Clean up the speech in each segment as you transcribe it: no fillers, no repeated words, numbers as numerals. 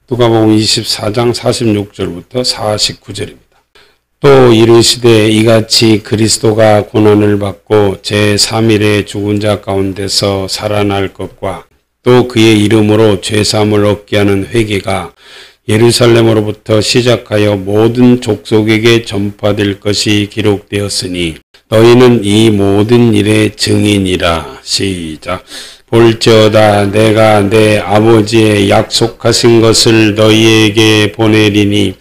누가복음 24장 46절부터 49절입니다. 또 이르시되 이같이 그리스도가 고난을 받고 제3일에 죽은 자 가운데서 살아날 것과 또 그의 이름으로 죄사함을 얻게 하는 회개가 예루살렘으로부터 시작하여 모든 족속에게 전파될 것이 기록되었으니 너희는 이 모든 일의 증인이라. 시작. 볼지어다 내가 내 아버지의 약속하신 것을 너희에게 보내리니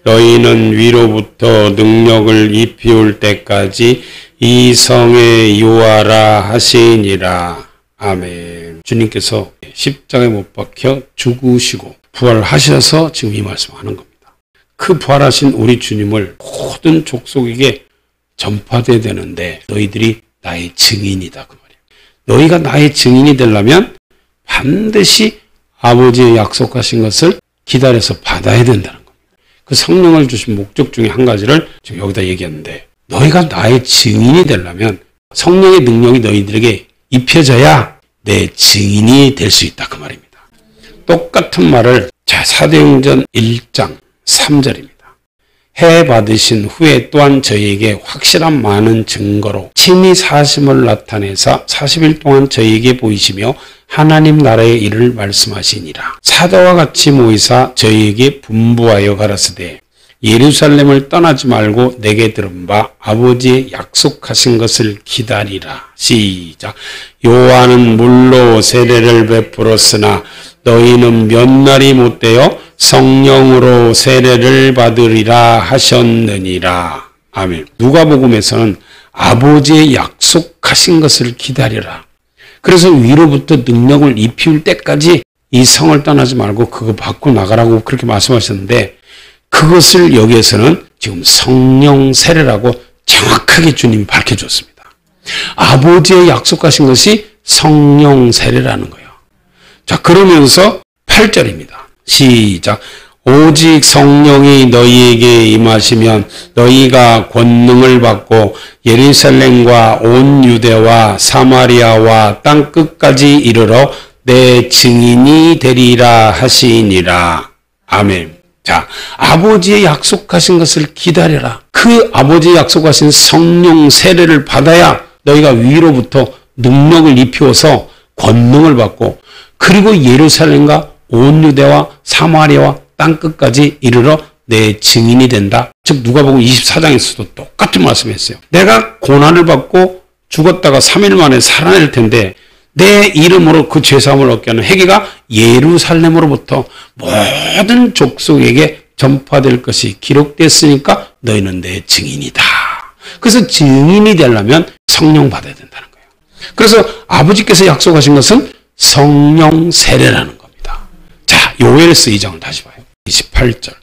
너희는 위로부터 능력을 입히올 때까지 이 성에 유하라 하시니라. 아멘. 주님께서 십자가에 못 박혀 죽으시고 부활하셔서 지금 이 말씀하는 겁니다. 그 부활하신 우리 주님을 모든 족속에게 전파돼야 되는데 너희들이 나의 증인이다 그 말이에요. 너희가 나의 증인이 되려면 반드시 아버지의 약속하신 것을 기다려서 받아야 된다는 겁니다. 그 성령을 주신 목적 중에 한 가지를 지금 여기다 얘기했는데 너희가 나의 증인이 되려면 성령의 능력이 너희들에게 입혀져야 내 증인이 될 수 있다 그 말입니다. 똑같은 말을 사도행전 1장 3절입니다. 해 받으신 후에 또한 저희에게 확실한 많은 증거로 친히 사심을 나타내사 40일 동안 저희에게 보이시며 하나님 나라의 일을 말씀하시니라. 사도와 같이 모이사 저희에게 분부하여 가라사대 예루살렘을 떠나지 말고 내게 들은 바 아버지의 약속하신 것을 기다리라. 시작. 요한은 물로 세례를 베풀었으나 너희는 몇 날이 못되어 성령으로 세례를 받으리라 하셨느니라. 아멘. 누가복음에서는 아버지의 약속하신 것을 기다리라. 그래서 위로부터 능력을 입힐 때까지 이 성을 떠나지 말고 그거 받고 나가라고 그렇게 말씀하셨는데 그것을 여기에서는 지금 성령 세례라고 정확하게 주님이 밝혀줬습니다. 아버지의 약속하신 것이 성령 세례라는 거예요. 자, 그러면서 8절입니다. 시작. 오직 성령이 너희에게 임하시면 너희가 권능을 받고 예루살렘과 온 유대와 사마리아와 땅 끝까지 이르러 내 증인이 되리라 하시니라. 아멘. 자, 아버지의 약속하신 것을 기다려라. 그 아버지의 약속하신 성령 세례를 받아야 너희가 위로부터 능력을 입히어서 권능을 받고 그리고 예루살렘과 온 유대와 사마리아와 땅끝까지 이르러 내 증인이 된다. 즉 누가복음 24장에서도 똑같은 말씀했어요. 내가 고난을 받고 죽었다가 3일 만에 살아날 텐데 내 이름으로 그 죄사함을 얻게 하는 회개가 예루살렘으로부터 모든 족속에게 전파될 것이 기록됐으니까 너희는 내 증인이다. 그래서 증인이 되려면 성령 받아야 된다는 거예요. 그래서 아버지께서 약속하신 것은 성령 세례라는 겁니다. 자, 요엘서 2장을 다시 봐요. 28절.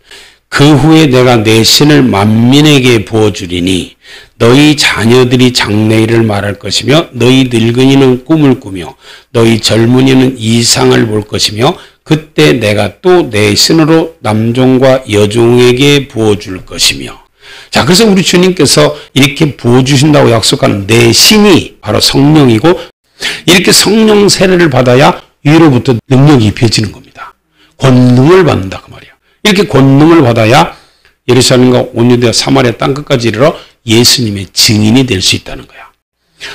그 후에 내가 내 신을 만민에게 부어주리니 너희 자녀들이 장래일을 말할 것이며 너희 늙은이는 꿈을 꾸며 너희 젊은이는 이상을 볼 것이며 그때 내가 또 내 신으로 남종과 여종에게 부어줄 것이며. 자, 그래서 우리 주님께서 이렇게 부어주신다고 약속하는 내 신이 바로 성령이고 이렇게 성령 세례를 받아야 위로부터 능력이 입혀지는 겁니다. 권능을 받는다 그 말이에요. 이렇게 권능을 받아야 예루살렘과 온 유대와 사마리아 땅끝까지 이르러 예수님의 증인이 될 수 있다는 거야.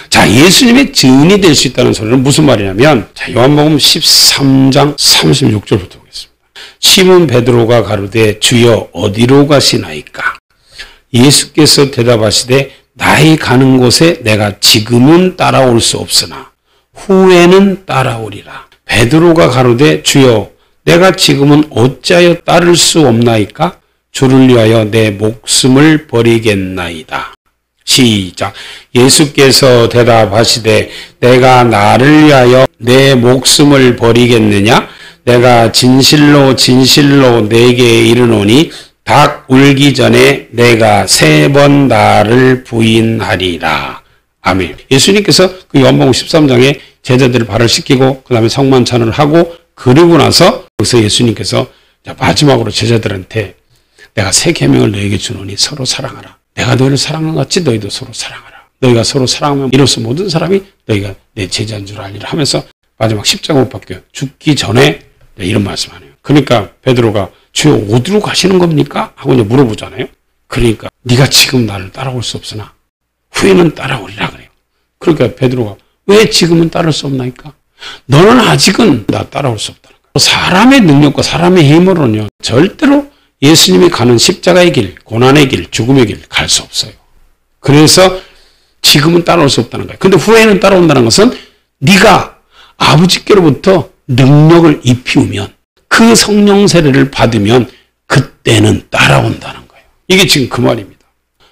자, 예수님의 증인이 될 수 있다는 소리는 무슨 말이냐면 자, 요한복음 13장 36절부터 보겠습니다. 시몬 베드로가 가로되 주여 어디로 가시나이까? 예수께서 대답하시되 나의 가는 곳에 내가 지금은 따라올 수 없으나 후에는 따라오리라. 베드로가 가로되 주여 내가 지금은 어찌하여 따를 수 없나이까? 주를 위하여 내 목숨을 버리겠나이다. 시작. 예수께서 대답하시되 내가 나를 위하여 내 목숨을 버리겠느냐? 내가 진실로 진실로 내게 이르노니 닭 울기 전에 내가 3번 나를 부인하리라. 아멘. 예수님께서 그 요한복음 13장에 제자들을 발을 씻기고 그 다음에 성만찬을 하고 그러고 나서 거기서 예수님께서 마지막으로 제자들한테 내가 새 계명을 너에게 주노니 서로 사랑하라. 내가 너희를 사랑한 것 같이 너희도 서로 사랑하라. 너희가 서로 사랑하면 이로써 모든 사람이 너희가 내 제자인 줄 알리라 하면서 마지막 십자가 못 박혀 죽기 전에 이런 말씀하네요. 그러니까 베드로가 주여 어디로 가시는 겁니까? 하고 이제 물어보잖아요. 그러니까 네가 지금 나를 따라올 수 없으나 후에는 따라오리라 그래요. 그러니까 베드로가 왜 지금은 따를 수 없나이까? 너는 아직은 나 따라올 수 없다는 거예요. 사람의 능력과 사람의 힘으로는요 절대로 예수님이 가는 십자가의 길, 고난의 길, 죽음의 길 갈 수 없어요. 그래서 지금은 따라올 수 없다는 거예요. 근데 후에는 따라온다는 것은 네가 아버지께로부터 능력을 입히우면 그 성령 세례를 받으면 그때는 따라온다는 거예요. 이게 지금 그 말입니다.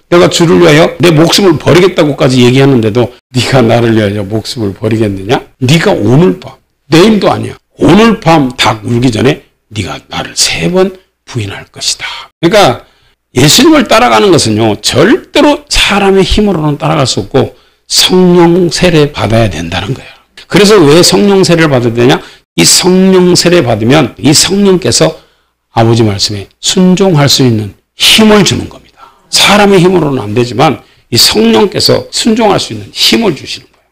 내가 주를 위하여 내 목숨을 버리겠다고까지 얘기하는데도 네가 나를 위하여 목숨을 버리겠느냐? 네가 오늘 밤, 내일도 아니야. 오늘 밤 닭 울기 전에 네가 나를 3번 부인할 것이다. 그러니까 예수님을 따라가는 것은요 절대로 사람의 힘으로는 따라갈 수 없고 성령 세례 받아야 된다는 거예요. 그래서 왜 성령 세례를 받아야 되냐? 이 성령 세례 받으면 이 성령께서 아버지 말씀에 순종할 수 있는 힘을 주는 겁니다. 사람의 힘으로는 안 되지만 이 성령께서 순종할 수 있는 힘을 주시는 거예요.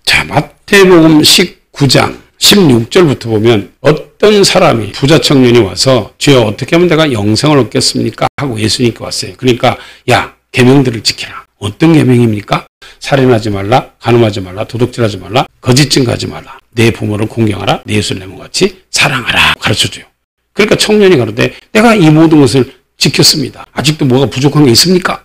자, 마태복음 19장 16절부터 보면 어떤 사람이 부자 청년이 와서 주여 어떻게 하면 내가 영생을 얻겠습니까? 하고 예수님께 왔어요. 그러니까 야 계명들을 지키라. 어떤 계명입니까? 살인하지 말라, 간음하지 말라, 도둑질하지 말라, 거짓 증거하지 말라, 내 부모를 공경하라, 내 예수를 내 몸같이 사랑하라 가르쳐줘요. 그러니까 청년이 가로되 내가 이 모든 것을 지켰습니다. 아직도 뭐가 부족한 게 있습니까?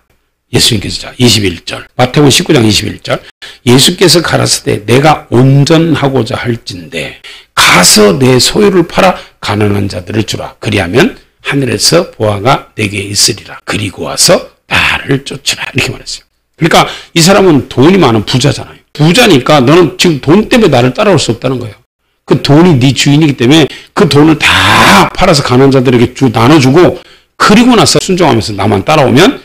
예수님께서 자 21절 마태복음 19장 21절 예수께서 가라사대 내가 온전하고자 할진대 가서 내 소유를 팔아 가난한 자들을 주라. 그리하면 하늘에서 보화가 내게 있으리라. 그리고 와서 나를 쫓으라. 이렇게 말했어요. 그러니까 이 사람은 돈이 많은 부자잖아요. 부자니까 너는 지금 돈 때문에 나를 따라올 수 없다는 거예요. 그 돈이 네 주인이기 때문에 그 돈을 다 팔아서 가난한 자들에게 나눠주고 그리고 나서 순종하면서 나만 따라오면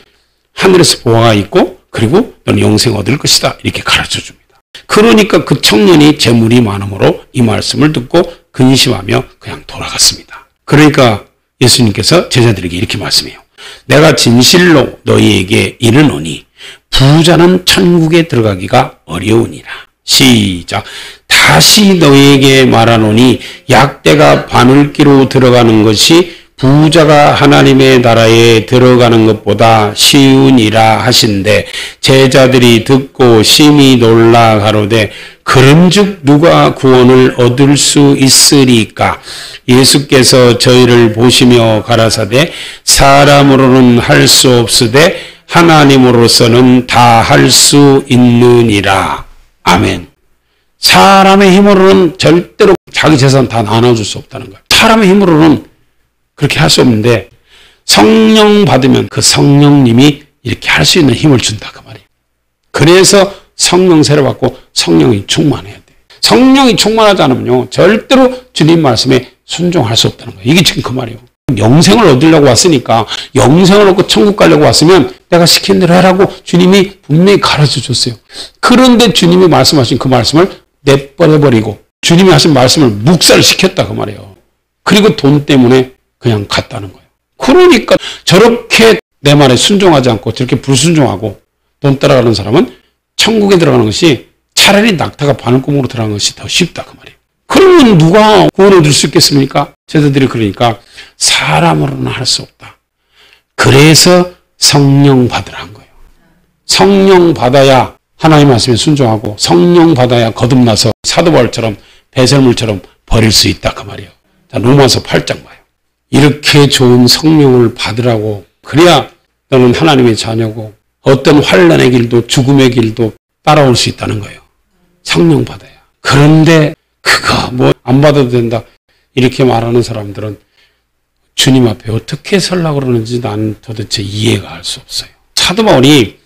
하늘에서 보화가 있고 그리고 너는 영생 얻을 것이다. 이렇게 가르쳐 줍니다. 그러니까 그 청년이 재물이 많음으로 이 말씀을 듣고 근심하며 그냥 돌아갔습니다. 그러니까 예수님께서 제자들에게 이렇게 말씀해요. 내가 진실로 너희에게 이르노니 부자는 천국에 들어가기가 어려우니라. 시작. 다시 너희에게 말하노니 약대가 바늘기로 들어가는 것이 부자가 하나님의 나라에 들어가는 것보다 쉬우니라 하신대 제자들이 듣고 심히 놀라 가로되 그런즉 누가 구원을 얻을 수 있으리까? 예수께서 저희를 보시며 가라사대 사람으로는 할 수 없으되 하나님으로서는 다 할 수 있느니라. 아멘. 사람의 힘으로는 절대로 자기 재산 다 나눠줄 수 없다는 거예요. 사람의 힘으로는 그렇게 할 수 없는데 성령 받으면 그 성령님이 이렇게 할 수 있는 힘을 준다 그 말이에요. 그래서 성령 세례 받고 성령이 충만해야 돼. 성령이 충만하지 않으면요 절대로 주님 말씀에 순종할 수 없다는 거예요. 이게 지금 그 말이에요. 영생을 얻으려고 왔으니까 영생을 얻고 천국 가려고 왔으면 내가 시킨 대로 하라고 주님이 분명히 가르쳐 줬어요. 그런데 주님이 말씀하신 그 말씀을 내버려버리고 주님이 하신 말씀을 묵살시켰다 그 말이에요. 그리고 돈 때문에 그냥 갔다는 거예요. 그러니까 저렇게 내 말에 순종하지 않고 저렇게 불순종하고 돈 따라가는 사람은 천국에 들어가는 것이 차라리 낙타가 바늘구멍으로 들어가는 것이 더 쉽다 그 말이에요. 그러면 누가 구원을 얻을 수 있겠습니까? 제자들이 그러니까 사람으로는 할 수 없다. 그래서 성령 받으라 한 거예요. 성령 받아야 하나님 말씀에 순종하고 성령 받아야 거듭나서 사도 바울처럼 배설물처럼 버릴 수 있다 그 말이에요. 자, 로마서 8장 봐요. 이렇게 좋은 성령을 받으라고 그래야 너는 하나님의 자녀고 어떤 환난의 길도 죽음의 길도 따라올 수 있다는 거예요. 성령 받아야. 그런데 그거 뭐 안 받아도 된다 이렇게 말하는 사람들은 주님 앞에 어떻게 서려고 그러는지 나는 도대체 이해가 할 수 없어요. 사도 바울이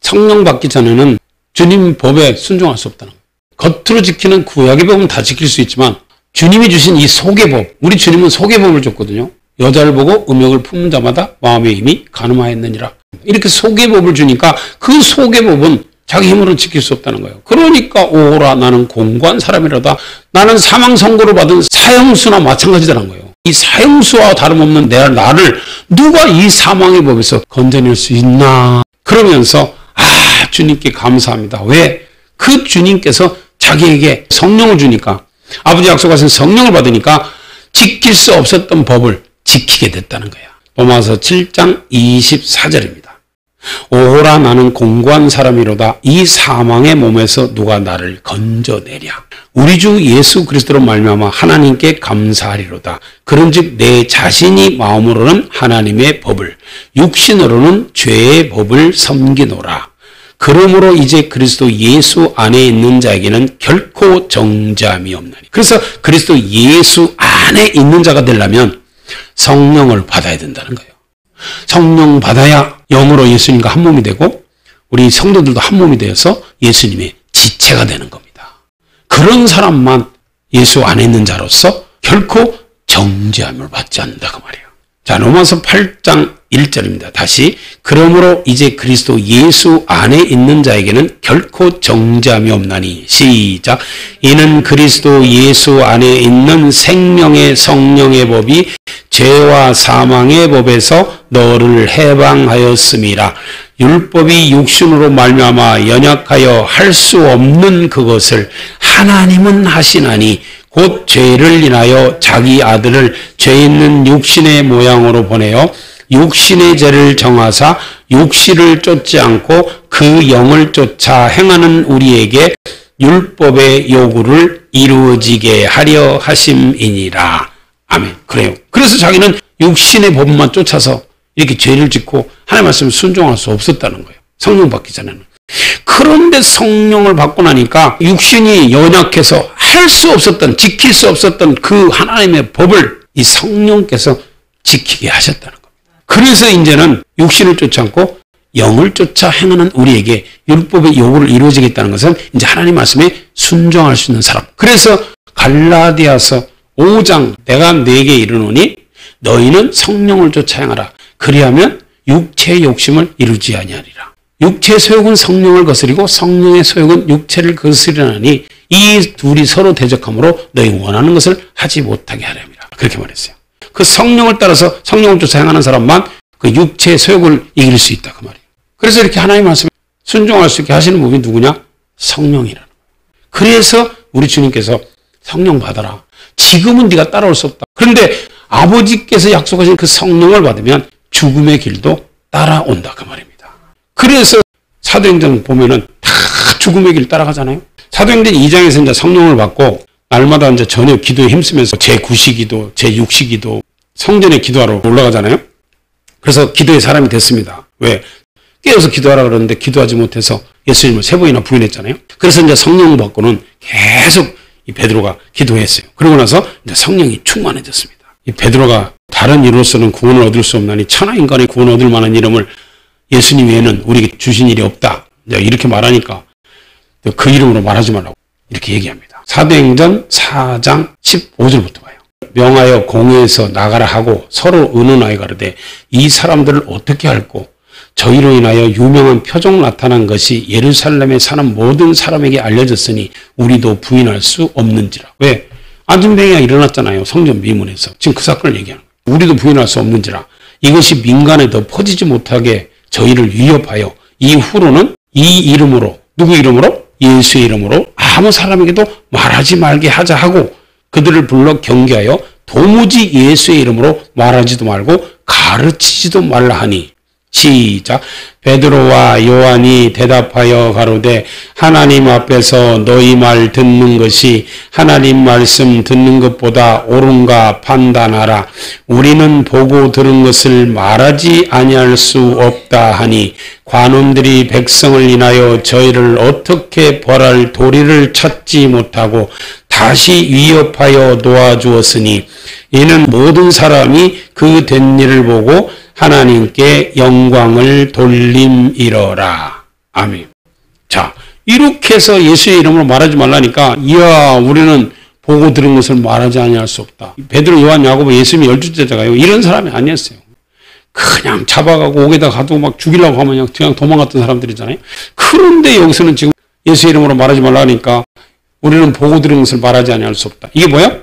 성령 받기 전에는 주님 법에 순종할 수 없다는 거예요. 겉으로 지키는 구약의 법은 다 지킬 수 있지만 주님이 주신 이 속의 법, 우리 주님은 속의 법을 줬거든요. 여자를 보고 음욕을 품는 자마다 마음의 힘이 가늠하였느니라. 이렇게 속의 법을 주니까 그 속의 법은 자기 힘으로 지킬 수 없다는 거예요. 그러니까 오라 나는 공고한 사람이라다. 나는 사망 선고를 받은 사형수나 마찬가지라는 거예요. 이 사형수와 다름없는 나를 누가 이 사망의 법에서 건져낼 수 있나. 그러면서 주님께 감사합니다. 왜? 그 주님께서 자기에게 성령을 주니까 아버지 약속하신 성령을 받으니까 지킬 수 없었던 법을 지키게 됐다는 거야. 로마서 7장 24절입니다. 오호라 나는 공고한 사람이로다. 이 사망의 몸에서 누가 나를 건져내랴. 우리 주 예수 그리스도로 말미암아 하나님께 감사하리로다. 그런즉 내 자신이 마음으로는 하나님의 법을, 육신으로는 죄의 법을 섬기노라. 그러므로 이제 그리스도 예수 안에 있는 자에게는 결코 정죄함이 없나니. 그래서 그리스도 예수 안에 있는 자가 되려면 성령을 받아야 된다는 거예요. 성령 받아야 영으로 예수님과 한 몸이 되고 우리 성도들도 한 몸이 되어서 예수님의 지체가 되는 겁니다. 그런 사람만 예수 안에 있는 자로서 결코 정죄함을 받지 않는다 그 말이에요. 자, 로마서 8장 1절입니다. 다시 그러므로 이제 그리스도 예수 안에 있는 자에게는 결코 정죄함이 없나니. 시작. 이는 그리스도 예수 안에 있는 생명의 성령의 법이 죄와 사망의 법에서 너를 해방하였음이라. 율법이 육신으로 말미암아 연약하여 할 수 없는 그것을 하나님은 하시나니 곧 죄를 인하여 자기 아들을 죄 있는 육신의 모양으로 보내어 육신의 죄를 정하사 육신을 쫓지 않고 그 영을 쫓아 행하는 우리에게 율법의 요구를 이루어지게 하려 하심이니라. 아멘. 그래요. 그래서 자기는 육신의 법만 쫓아서 이렇게 죄를 짓고 하나님 말씀을 순종할 수 없었다는 거예요. 성령 받기 전에는. 그런데 성령을 받고 나니까 육신이 연약해서 할 수 없었던, 지킬 수 없었던 그 하나님의 법을 이 성령께서 지키게 하셨다는 겁니다. 그래서 이제는 육신을 쫓지 않고 영을 쫓아 행하는 우리에게 율법의 요구를 이루어지겠다는 것은 이제 하나님 말씀에 순종할 수 있는 사람. 그래서 갈라디아서 5장 내가 네게 이르노니 너희는 성령을 쫓아 행하라. 그리하면 육체의 욕심을 이루지 아니하리라. 육체의 소욕은 성령을 거스리고 성령의 소욕은 육체를 거스리나니 이 둘이 서로 대적함으로 너희 원하는 것을 하지 못하게 하렵니다. 그렇게 말했어요. 그 성령을 따라서 성령을 쫓아 행하는 사람만 그 육체의 소욕을 이길 수 있다 그 말이에요. 그래서 이렇게 하나님 말씀에 순종할 수 있게 하시는 분이 누구냐? 성령이라는 거예요. 그래서 우리 주님께서 성령 받아라. 지금은 네가 따라올 수 없다. 그런데 아버지께서 약속하신 그 성령을 받으면 죽음의 길도 따라온다 그 말입니다. 그래서 사도행전 보면은 다 죽음의 길 따라가잖아요. 사도행전 2장에서 이제 성령을 받고 날마다 이제 저녁 기도에 힘쓰면서 제9시기도, 제6시기도 성전에 기도하러 올라가잖아요. 그래서 기도의 사람이 됐습니다. 왜? 깨어서 기도하라 그러는데 기도하지 못해서 예수님을 3번이나 부인했잖아요. 그래서 이제 성령 받고는 계속 이 베드로가 기도했어요. 그러고 나서 이제 성령이 충만해졌습니다. 이 베드로가 다른 이로서는 구원을 얻을 수 없나니 천하 인간의 구원을 얻을 만한 이름을 예수님 외에는 우리에게 주신 일이 없다. 이렇게 말하니까 그 이름으로 말하지 말라고 이렇게 얘기합니다. 사도행전 4장 15절부터 봐요. 명하여 공회에서 나가라 하고 서로 의논하여 가로되 이 사람들을 어떻게 할꼬? 저희로 인하여 유명한 표적 나타난 것이 예루살렘에 사는 모든 사람에게 알려졌으니 우리도 부인할 수 없는지라. 왜? 안전병이가 일어났잖아요. 성전 미문에서. 지금 그 사건을 얘기하는 거예요. 우리도 부인할 수 없는지라. 이것이 민간에 더 퍼지지 못하게 저희를 위협하여 이후로는 이 이름으로, 누구 이름으로? 예수의 이름으로 아무 사람에게도 말하지 말게 하자 하고 그들을 불러 경계하여 도무지 예수의 이름으로 말하지도 말고 가르치지도 말라 하니. 시작. 베드로와 요한이 대답하여 가로되 하나님 앞에서 너희 말 듣는 것이 하나님 말씀 듣는 것보다 옳은가 판단하라. 우리는 보고 들은 것을 말하지 아니할 수 없다 하니 관원들이 백성을 인하여 저희를 어떻게 벌할 도리를 찾지 못하고 다시 위협하여 놓아주었으니 이는 모든 사람이 그 된 일을 보고 하나님께 영광을 돌림이러라. 아멘. 자, 이렇게 해서 예수의 이름으로 말하지 말라니까 이야 우리는 보고 들은 것을 말하지 아니할 수 없다. 베드로, 요한, 야고보, 예수님의 12제자가요. 이런 사람이 아니었어요. 그냥 잡아가고 옥에다 가두고 막 죽이려고 하면 그냥 도망갔던 사람들이잖아요. 그런데 여기서는 지금 예수의 이름으로 말하지 말라니까 우리는 보고 들은 것을 말하지 아니할 수 없다. 이게 뭐야?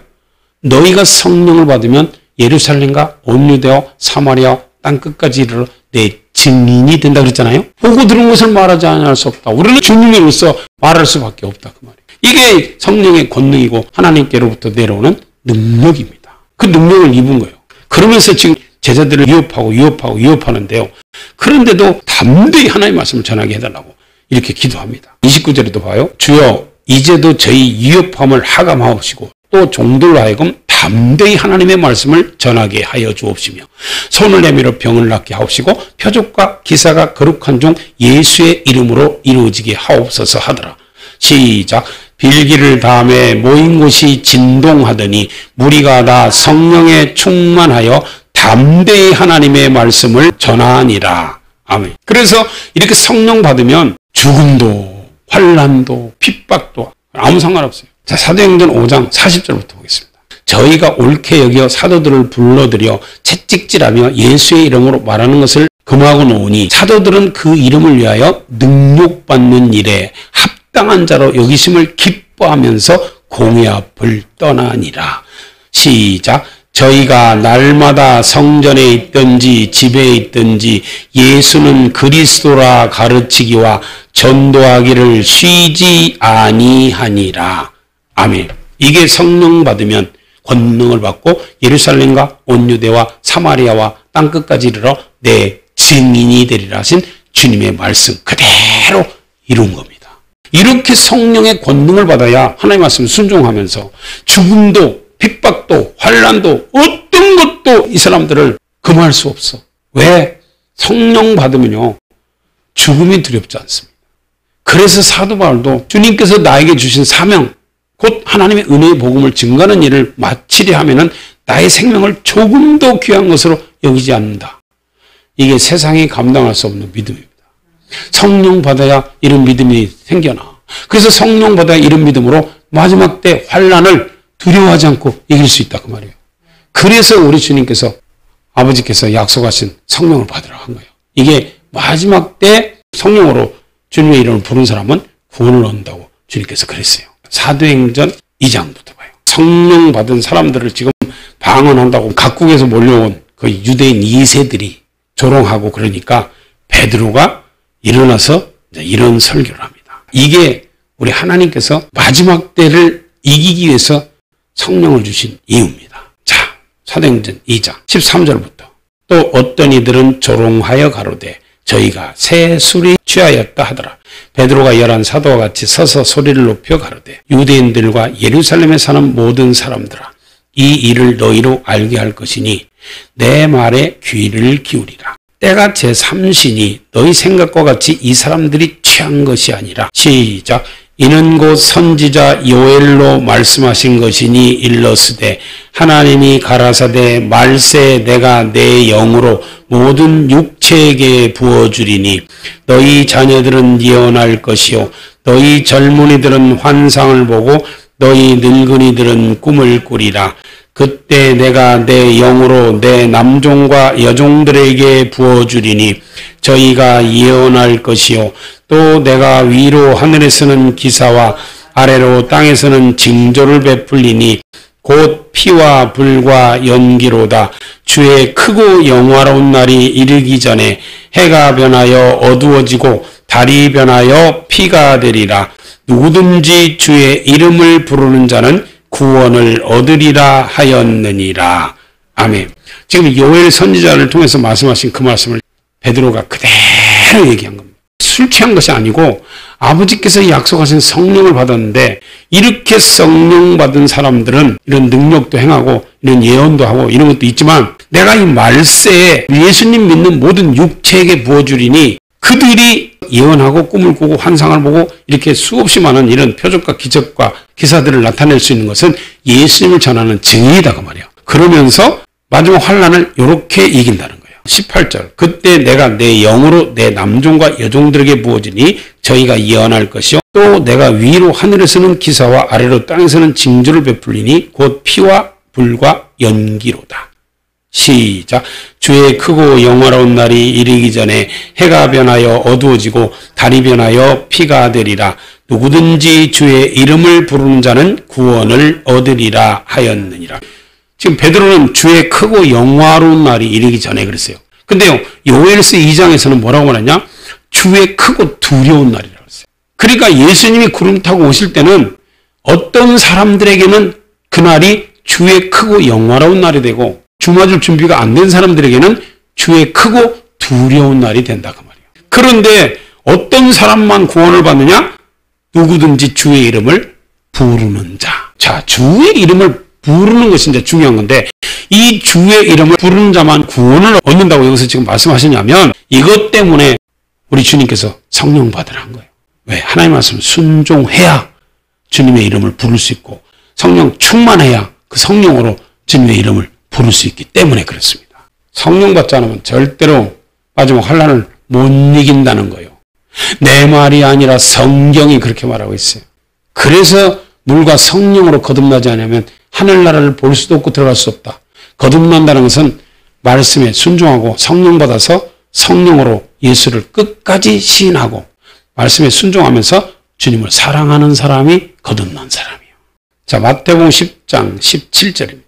너희가 성령을 받으면 예루살렘과 온 유대와 사마리아 땅 끝까지 이르러 내 증인이 된다 그랬잖아요. 보고 들은 것을 말하지 않을 수 없다. 우리는 증인으로서 말할 수밖에 없다 그 말이에요. 이게 성령의 권능이고 하나님께로부터 내려오는 능력입니다. 그 능력을 입은 거예요. 그러면서 지금 제자들을 위협하는데요. 그런데도 담대히 하나님의 말씀을 전하게 해달라고 이렇게 기도합니다. 29절에도 봐요. 주여 이제도 저희 위협함을 하감하옵시고 또 종들로 하여금 담대히 하나님의 말씀을 전하게 하여 주옵시며 손을 내밀어 병을 낫게 하옵시고 표적과 기사가 거룩한 종 예수의 이름으로 이루어지게 하옵소서 하더라. 시작. 빌기를 다음에 모인 곳이 진동하더니 무리가 다 성령에 충만하여 담대히 하나님의 말씀을 전하니라. 아멘. 그래서 이렇게 성령 받으면 죽음도 환난도 핍박도 아무 상관없어요. 자, 사도행전 5장 40절부터 보겠습니다. 저희가 옳게 여겨 사도들을 불러들여 채찍질하며 예수의 이름으로 말하는 것을 금하고 놓으니 사도들은 그 이름을 위하여 능욕받는 일에 합당한 자로 여기심을 기뻐하면서 공회 앞을 떠나니라. 시작. 저희가 날마다 성전에 있든지 집에 있든지 예수는 그리스도라 가르치기와 전도하기를 쉬지 아니하니라. 아멘. 이게 성령 받으면 권능을 받고 예루살렘과 온 유대와 사마리아와 땅끝까지 이르러 내 증인이 되리라 하신 주님의 말씀 그대로 이룬 겁니다. 이렇게 성령의 권능을 받아야 하나님의 말씀 순종하면서 죽음도 핍박도 환난도 어떤 것도 이 사람들을 금할 수 없어. 왜? 성령 받으면요 죽음이 두렵지 않습니다. 그래서 사도 바울도 주님께서 나에게 주신 사명 곧 하나님의 은혜의 복음을 증거하는 일을 마치려 하면은 나의 생명을 조금도 귀한 것으로 여기지 않는다. 이게 세상이 감당할 수 없는 믿음입니다. 성령 받아야 이런 믿음이 생겨나. 그래서 성령 받아야 이런 믿음으로 마지막 때 환난을 두려워하지 않고 이길 수 있다 그 말이에요. 그래서 우리 주님께서 아버지께서 약속하신 성령을 받으라고 한 거예요. 이게 마지막 때 성령으로 주님의 이름을 부른 사람은 구원을 얻는다고 주님께서 그랬어요. 사도행전 2장부터 봐요. 성령 받은 사람들을 지금 방언한다고 각국에서 몰려온 그 유대인 2세들이 조롱하고 그러니까 베드로가 일어나서 이런 설교를 합니다. 이게 우리 하나님께서 마지막 때를 이기기 위해서 성령을 주신 이유입니다. 자, 사도행전 2장 13절부터 또 어떤 이들은 조롱하여 가로되 저희가 새 술이 취하였다 하더라. 베드로가 열한 사도와 같이 서서 소리를 높여 가로되 유대인들과 예루살렘에 사는 모든 사람들아 이 일을 너희로 알게 할 것이니 내 말에 귀를 기울이라. 때가 제3시니 너희 생각과 같이 이 사람들이 취한 것이 아니라 시작. 이는 곧 선지자 요엘로 말씀하신 것이니 일러스되 하나님이 가라사대 말세 내가 내 영으로 모든 육체에게 부어주리니 너희 자녀들은 예언할 것이요 너희 젊은이들은 환상을 보고 너희 늙은이들은 꿈을 꾸리라. 그때 내가 내 영으로 내 남종과 여종들에게 부어주리니 저희가 예언할 것이요 또 내가 위로 하늘에서는 기사와 아래로 땅에서는 징조를 베풀리니 곧 피와 불과 연기로다. 주의 크고 영화로운 날이 이르기 전에 해가 변하여 어두워지고 달이 변하여 피가 되리라. 누구든지 주의 이름을 부르는 자는 구원을 얻으리라 하였느니라. 아멘. 지금 요엘 선지자를 통해서 말씀하신 그 말씀을 베드로가 그대로 얘기한 겁니다. 술 취한 것이 아니고 아버지께서 약속하신 성령을 받았는데 이렇게 성령 받은 사람들은 이런 능력도 행하고 이런 예언도 하고 이런 것도 있지만 내가 이 말세에 예수님 믿는 모든 육체에게 부어주리니 그들이 예언하고 꿈을 꾸고 환상을 보고 이렇게 수없이 많은 이런 표적과 기적과 기사들을 나타낼 수 있는 것은 예수님을 전하는 증인이다 그 말이에요. 그러면서 마지막 환난을 이렇게 이긴다는 거예요. 18절 그때 내가 내 영으로 내 남종과 여종들에게 부어지니 저희가 예언할 것이요 또 내가 위로 하늘에서는 기사와 아래로 땅에서는 징조를 베풀리니 곧 피와 불과 연기로다. 시작. 주의 크고 영화로운 날이 이르기 전에 해가 변하여 어두워지고 달이 변하여 피가 되리라. 누구든지 주의 이름을 부르는 자는 구원을 얻으리라 하였느니라. 지금 베드로는 주의 크고 영화로운 날이 이르기 전에 그랬어요. 근데요, 요엘서 2장에서는 뭐라고 말하냐? 주의 크고 두려운 날이라고 했어요. 그러니까 예수님이 구름 타고 오실 때는 어떤 사람들에게는 그날이 주의 크고 영화로운 날이 되고 주맞을 준비가 안 된 사람들에게는 주의 크고 두려운 날이 된다 그 말이에요. 그런데 어떤 사람만 구원을 받느냐? 누구든지 주의 이름을 부르는 자. 자, 주의 이름을 부르는 것이 이제 중요한 건데 이 주의 이름을 부르는 자만 구원을 얻는다고 여기서 지금 말씀하시냐면 이것 때문에 우리 주님께서 성령 받으라는 거예요. 왜? 하나님 말씀 순종해야 주님의 이름을 부를 수 있고 성령 충만해야 그 성령으로 주님의 이름을 부를 수 있기 때문에 그렇습니다. 성령 받지 않으면 절대로 마지막 환난을 못 이긴다는 거예요. 내 말이 아니라 성경이 그렇게 말하고 있어요. 그래서 물과 성령으로 거듭나지 않으면 하늘나라를 볼 수도 없고 들어갈 수 없다. 거듭난다는 것은 말씀에 순종하고 성령 받아서 성령으로 예수를 끝까지 시인하고 말씀에 순종하면서 주님을 사랑하는 사람이 거듭난 사람이에요. 자, 마태복음 10장 17절입니다.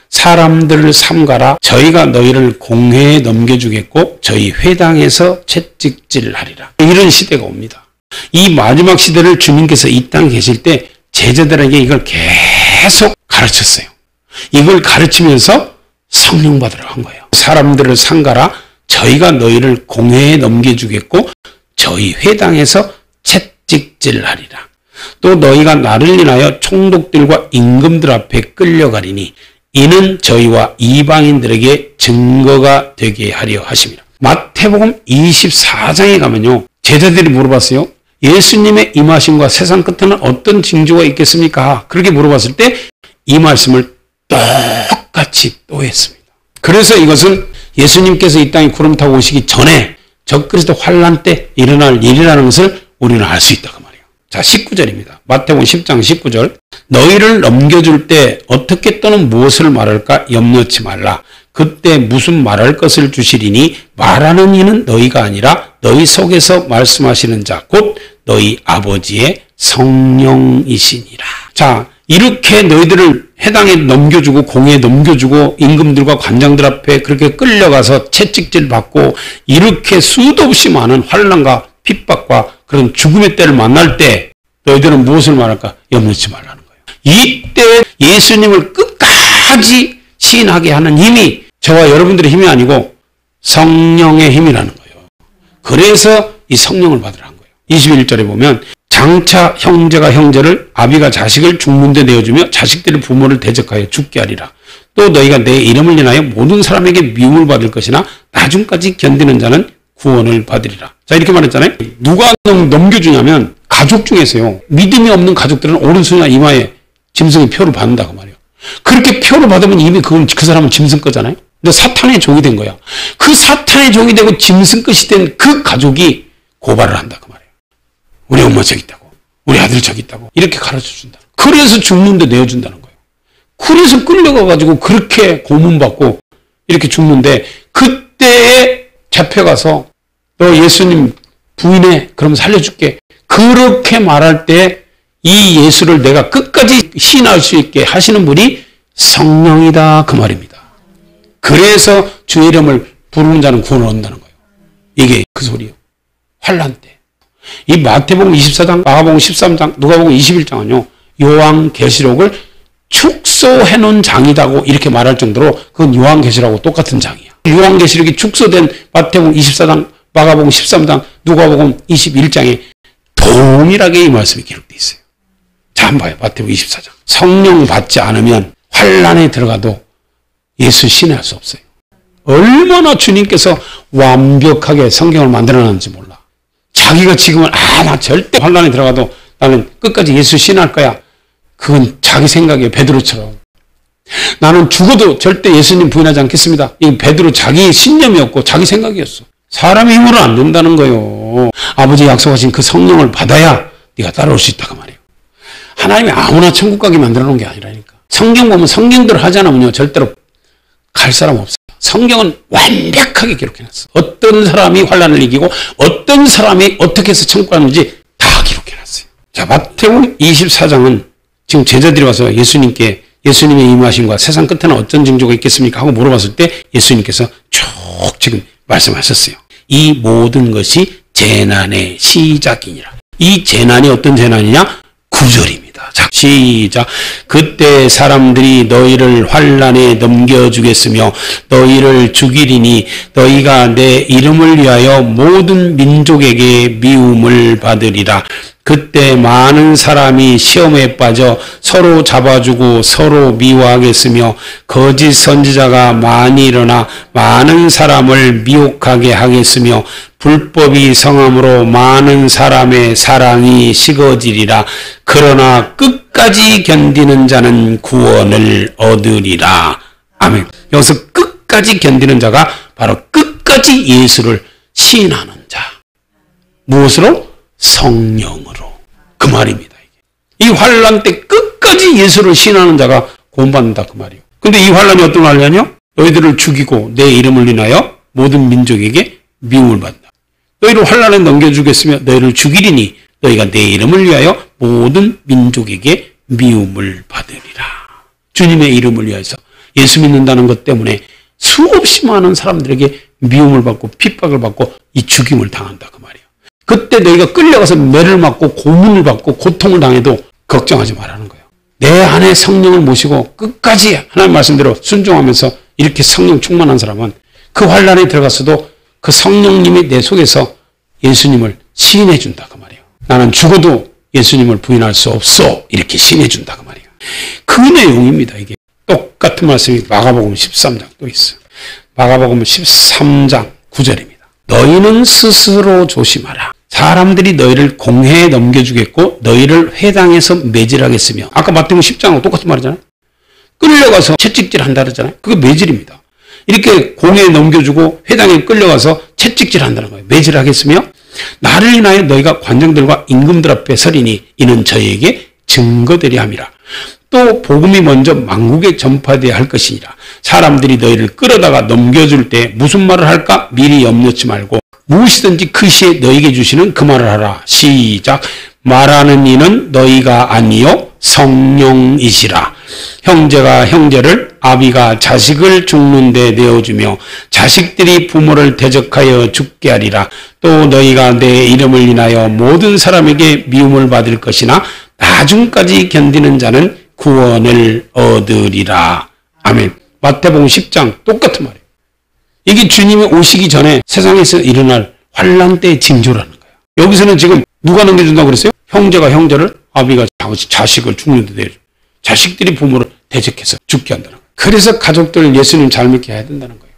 사람들을 삼가라. 저희가 너희를 공회에 넘겨주겠고 저희 회당에서 채찍질하리라. 이런 시대가 옵니다. 이 마지막 시대를 주님께서 이 땅에 계실 때 제자들에게 이걸 계속 가르쳤어요. 이걸 가르치면서 성령 받으라고 한 거예요. 사람들을 삼가라. 저희가 너희를 공회에 넘겨주겠고 저희 회당에서 채찍질하리라. 또 너희가 나를 인하여 총독들과 임금들 앞에 끌려가리니 이는 저희와 이방인들에게 증거가 되게 하려 하심이라. 마태복음 24장에 가면요. 제자들이 물어봤어요. 예수님의 임하심과 세상 끝에는 어떤 징조가 있겠습니까? 그렇게 물어봤을 때 이 말씀을 똑같이 또 했습니다. 그래서 이것은 예수님께서 이 땅에 구름 타고 오시기 전에 적그리스도 환난 때 일어날 일이라는 것을 우리는 알 수 있다 그 말이에요. 자, 19절입니다. 마태복음 10장 19절. 너희를 넘겨줄 때 어떻게 또는 무엇을 말할까 염려치 말라. 그때 무슨 말할 것을 주시리니 말하는 이는 너희가 아니라 너희 속에서 말씀하시는 자 곧 너희 아버지의 성령이시니라. 자, 이렇게 너희들을 해당에 넘겨주고 공회에 넘겨주고 임금들과 관장들 앞에 그렇게 끌려가서 채찍질 받고 이렇게 수도 없이 많은 환난과 핍박과 그런 죽음의 때를 만날 때 너희들은 무엇을 말할까? 염려치 말라는 거예요. 이때 예수님을 끝까지 시인하게 하는 힘이 저와 여러분들의 힘이 아니고 성령의 힘이라는 거예요. 그래서 이 성령을 받으라는 거예요. 21절에 보면 장차 형제가 형제를 아비가 자식을 죽는 데 내어주며 자식들이 부모를 대적하여 죽게 하리라. 또 너희가 내 이름을 인하여 모든 사람에게 미움을 받을 것이나 나중까지 견디는 자는 구원을 받으리라. 자, 이렇게 말했잖아요. 누가 넘겨주냐면 가족 중에서요. 믿음이 없는 가족들은 오른손이나 이마에 짐승의 표를 받는다 그 말이에요. 그렇게 표를 받으면 이미 그 사람은 짐승 거잖아요. 근데 사탄의 종이 된 거야. 그 사탄의 종이 되고 짐승 끝이 된 그 가족이 고발을 한다 그 말이에요. 우리 엄마 저기 있다고. 우리 아들 저기 있다고. 이렇게 가르쳐준다. 그래서 죽는데 내어준다는 거예요. 그래서 끌려가가지고 그렇게 고문받고 이렇게 죽는데 그때에 잡혀가서 너 예수님 부인해. 그럼 살려줄게. 그렇게 말할 때 이 예수를 내가 끝까지 신할 수 있게 하시는 분이 성령이다 그 말입니다. 그래서 주의 이름을 부르는 자는 구원을 얻는다는 거예요. 이게 그 소리예요. 환난 때. 이 마태복음 24장, 마가복음 13장, 누가복음 21장은요. 요한계시록을 축소해 놓은 장이다고 이렇게 말할 정도로 그건 요한계시록하고 똑같은 장이야. 요한계시록이 축소된 마태복음 24장, 마가복음 13장, 누가복음 21장에 동일하게 이 말씀이 기록되어 있어요. 자, 한번 봐요. 마태복음 24장. 성령 받지 않으면 환난에 들어가도 예수 신뢰할 수 없어요. 얼마나 주님께서 완벽하게 성경을 만들어놨는지 몰라. 자기가 지금은 나 절대 환난에 들어가도 나는 끝까지 예수 신뢰할 거야. 그건 자기 생각이에요. 베드로처럼. 나는 죽어도 절대 예수님 부인하지 않겠습니다. 이 베드로 자기 신념이었고 자기 생각이었어. 사람의 힘으로 안 된다는 거예요. 아버지 약속하신 그 성령을 받아야 네가 따라올 수 있다 그 말이에요. 하나님이 아무나 천국 가게 만들어 놓은 게 아니라니까. 성경 보면 성경대로 하지 않으면요 절대로 갈 사람 없어요. 성경은 완벽하게 기록해놨어. 어떤 사람이 환난을 이기고 어떤 사람이 어떻게 해서 천국 가는지 다 기록해놨어요. 자, 마태복음 24장은 지금 제자들이 와서 예수님께 예수님의 임하심과 세상 끝에는 어떤 징조가 있겠습니까? 하고 물어봤을 때 예수님께서 쭉 지금 말씀하셨어요. 이 모든 것이 재난의 시작이니라. 이 재난이 어떤 재난이냐? 구절입니다. 있습니다. 자, 시작. 그때 사람들이 너희를 환난에 넘겨주겠으며 너희를 죽이리니 너희가 내 이름을 위하여 모든 민족에게 미움을 받으리라. 그때 많은 사람이 시험에 빠져 서로 잡아주고 서로 미워하겠으며 거짓 선지자가 많이 일어나 많은 사람을 미혹하게 하겠으며 불법이 성함으로 많은 사람의 사랑이 식어지리라. 그러나 끝까지 견디는 자는 구원을 얻으리라. 아멘. 여기서 끝까지 견디는 자가 바로 끝까지 예수를 시인하는 자. 무엇으로? 성령으로. 그 말입니다. 이 환난 때 끝까지 예수를 신하는 자가 구원받는다 그 말이에요. 근데 이 환난이 어떤 환난이요? 너희들을 죽이고 내 이름을 인하여 모든 민족에게 미움을 받는다. 너희를 환난에 넘겨주겠으며 너희를 죽이리니 너희가 내 이름을 위하여 모든 민족에게 미움을 받으리라. 주님의 이름을 위해서 예수 믿는다는 것 때문에 수없이 많은 사람들에게 미움을 받고 핍박을 받고 이 죽임을 당한다 그 말이에요. 그때 너희가 끌려가서 매를 맞고 고문을 받고 고통을 당해도 걱정하지 말라는 거예요. 내 안에 성령을 모시고 끝까지 하나님 말씀대로 순종하면서 이렇게 성령 충만한 사람은 그 환난에 들어갔어도 그 성령님이 내 속에서 예수님을 시인해 준다 그 말이에요. 나는 죽어도 예수님을 부인할 수 없어 이렇게 시인해 준다 그 말이에요. 그 내용입니다. 이게 똑같은 말씀이 마가복음 13장 또 있어요. 마가복음 13장 9절입니다. 너희는 스스로 조심하라. 사람들이 너희를 공회에 넘겨주겠고 너희를 회당에서 매질하겠으며, 아까 마태복음 10장하고 똑같은 말이잖아요. 끌려가서 채찍질 한다 그러잖아요. 그게 매질입니다. 이렇게 공회에 넘겨주고 회당에 끌려가서 채찍질 한다는 거예요. 매질하겠으며 나를 인하여 너희가 관장들과 임금들 앞에 서리니 이는 저희에게 증거되려 함이라. 또 복음이 먼저 만국에 전파되어야 할 것이니라. 사람들이 너희를 끌어다가 넘겨줄 때 무슨 말을 할까 미리 염려치 말고 무엇이든지 그 시에 너희에게 주시는 그 말을 하라. 시작. 말하는 이는 너희가 아니요 성령이시라. 형제가 형제를, 아비가 자식을 죽는 데 내어주며 자식들이 부모를 대적하여 죽게 하리라. 또 너희가 내 이름을 인하여 모든 사람에게 미움을 받을 것이나 나중까지 견디는 자는 구원을 얻으리라. 아멘. 마태복음 10장 똑같은 말이에요. 이게 주님이 오시기 전에 세상에서 일어날 환난 때의 징조라는 거예요. 여기서는 지금 누가 넘겨준다고 그랬어요? 형제가 형제를, 아비가 자식을 죽는 데 내줘. 자식들이 부모를 대적해서 죽게 한다는 거예요. 그래서 가족들 예수님 잘 믿게 해야 된다는 거예요.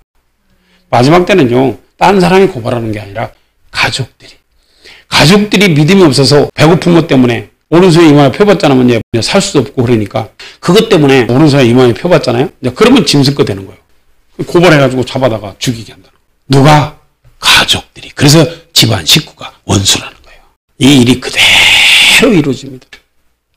마지막 때는요, 딴 사람이 고발하는 게 아니라 가족들이 믿음이 없어서 배고픈 것 때문에 오른손에 이마에 펴봤잖아요. 이제 살 수도 없고 그러니까 그것 때문에 오른손에 이마에 펴봤잖아요. 그러면 짐승거 되는 거예요. 고발해가지고 잡아다가 죽이게 한다는 거예요. 누가? 가족들이. 그래서 집안 식구가 원수라는 거예요. 이 일이 그대로 이루어집니다.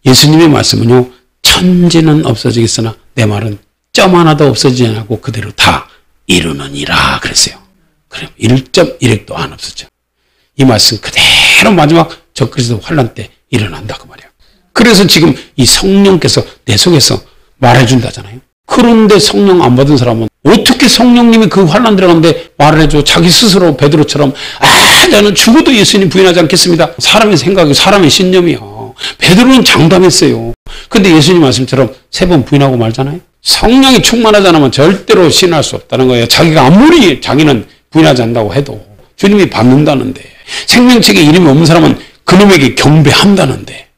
예수님의 말씀은요, 천지는 없어지겠으나 내 말은 점 하나도 없어지지 않고 그대로 다 이루느니라 그랬어요. 그럼 1.1핵도 안 없었죠. 이 말씀 그대로 마지막 적그리스도 환난 때 일어난다 그 말이에요. 그래서 지금 이 성령께서 내 속에서 말해준다잖아요. 그런데 성령 안 받은 사람은 어떻게 성령님이 그 환난 들어가는데 말을 해줘. 자기 스스로 베드로처럼 나는 죽어도 예수님 부인하지 않겠습니다. 사람의 생각이 사람의 신념이야. 베드로는 장담했어요. 근데 예수님 말씀처럼 3번 부인하고 말잖아요. 성령이 충만하지 않으면 절대로 신할 수 없다는 거예요. 자기가 아무리 자기는 부인하지 않는다고 해도 주님이 받는다는데, 생명책에 이름이 없는 사람은 그놈에게 경배한다는데,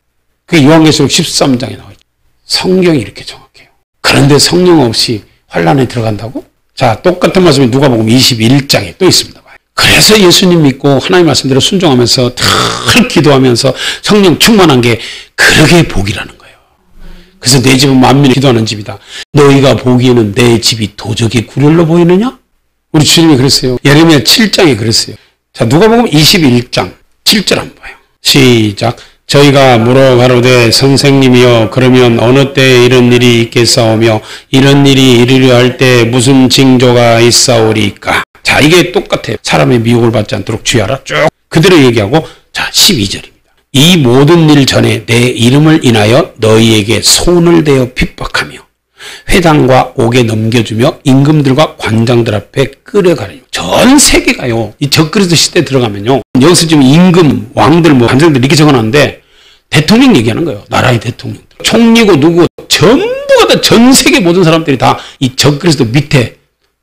그게 요한계시록 13장에 나와 있죠. 성경이 이렇게 정확해요. 그런데 성령 없이 환난에 들어간다고? 자, 똑같은 말씀이 누가복음 21장에 또 있습니다. 그래서 예수님 믿고 하나님 말씀대로 순종하면서 늘 기도하면서 성령 충만한 게 그러게 복이라는 거예요. 그래서 내 집은 만민이 기도하는 집이다. 너희가 보기에는 내 집이 도적의 굴혈로 보이느냐? 우리 주님이 그랬어요. 예레미야 7장에 그랬어요. 자, 누가복음 21장 7절 한번 봐요. 시작. 저희가 물어 가로되 선생님이여 그러면 어느 때에 이런 일이 있겠사오며 이런 일이 이르려 할 때 무슨 징조가 있사오리까? 자, 이게 똑같아요. 사람의 미혹을 받지 않도록 주의하라. 쭉 그대로 얘기하고, 자, 12절입니다. 이 모든 일 전에 내 이름을 인하여 너희에게 손을 대어 핍박하며 회당과 옥에 넘겨주며 임금들과 관장들 앞에 끌어가려니. 전 세계가요, 이 적그리스도 시대에 들어가면요, 여기서 지금 임금, 왕들, 관장들 이렇게 적어놨는데 대통령 얘기하는 거예요. 나라의 대통령. 총리고 누구 전부가 다 전 세계 모든 사람들이 다 이 적그리스도 밑에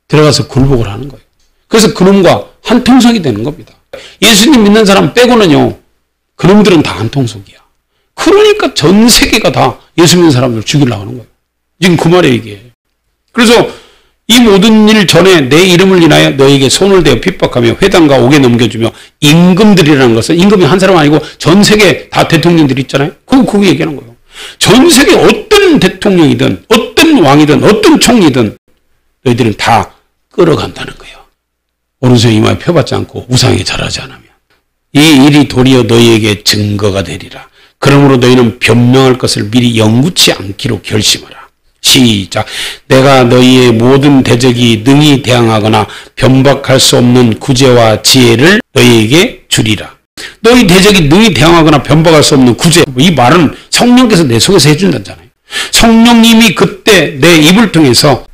들어가서 굴복을 하는 거예요. 그래서 그놈과 한통속이 되는 겁니다. 예수님 믿는 사람 빼고는요. 그놈들은 다 한통속이야. 그러니까 전 세계가 다 예수 믿는 사람들 죽이려고 하는 거예요. 지금 그 말이에요 이게. 그래서 이 모든 일 전에 내 이름을 인하여 너에게 손을 대어 핍박하며 회당과 옥에 넘겨주며 임금들이라는 것은 임금이 한 사람 아니고 전 세계 다 대통령들이 있잖아요. 그거 얘기하는 거예요. 전 세계 어떤 대통령이든 어떤 왕이든 어떤 총리든 너희들은 다 끌어간다는 거예요. 오른손 이마에 펴받지 않고 우상에 절하지 않으면 이 일이 도리어 너희에게 증거가 되리라. 그러므로 너희는 변명할 것을 미리 영구치 않기로 결심하라. 시작. 내가 너희의 모든 대적이 능히 대항하거나 변박할 수 없는 구제와 지혜를 너희에게 주리라. 너희 대적이 능히 대항하거나 변박할 수 없는 구제. 이 말은 성령께서 내 속에서 해준다잖아요. 성령님이 그때 내 입을 통해서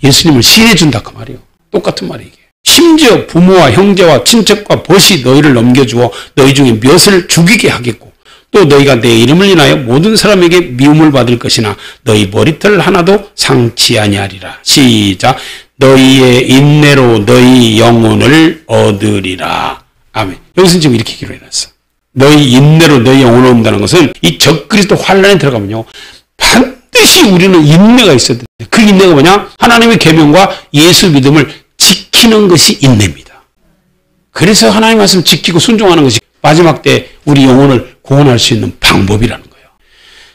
예수님을 시해준다 그 말이에요. 똑같은 말이에요. 심지어 부모와 형제와 친척과 벗이 너희를 넘겨주어 너희 중에 몇을 죽이게 하겠고 또 너희가 내 이름을 인하여 모든 사람에게 미움을 받을 것이나 너희 머리털 하나도 상치 아니하리라. 시작. 너희의 인내로 너희 영혼을 얻으리라. 아멘. 여기서 지금 이렇게 기록해놨어. 너희 인내로 너희 영혼을 얻는다는 것은 이 적그리스도 환란에 들어가면요. 반드시 우리는 인내가 있어야 돼. 그 인내가 뭐냐? 하나님의 계명과 예수 믿음을 지키는 것이 인내입니다. 그래서 하나님 말씀 지키고 순종하는 것이 마지막 때 우리 영혼을 구원할 수 있는 방법이라는 거예요.